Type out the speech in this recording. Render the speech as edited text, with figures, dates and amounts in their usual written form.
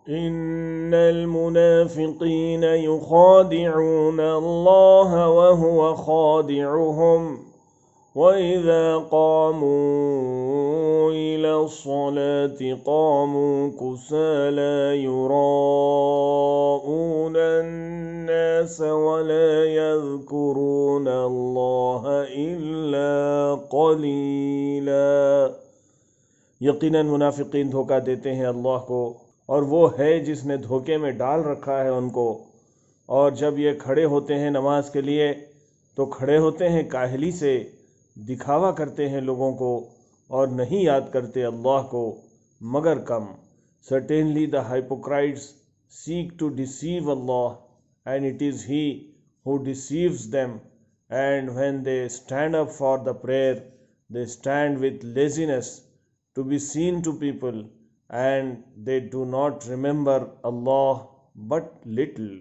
इन्नल मुनाफिकीन युखादिऊन अल्लाह व हुवा खादिउहुम व इज़ा क़ामू इलस्सलाति क़ामू कुसाला युराऊन अन्नास व ला यज़्कुरून अल्लाह इल्ला क़लीला। यकीनन मुनाफिकीन धोखा देते हैं अल्लाह को, और वो है जिसने धोखे में डाल रखा है उनको। और जब ये खड़े होते हैं नमाज के लिए तो खड़े होते हैं काहली से, दिखावा करते हैं लोगों को और नहीं याद करते अल्लाह को मगर कम। Certainly the hypocrites seek to deceive Allah and it is he who deceives them, and when they stand up for the prayer they stand with laziness to be seen to people, and they do not remember Allah but little.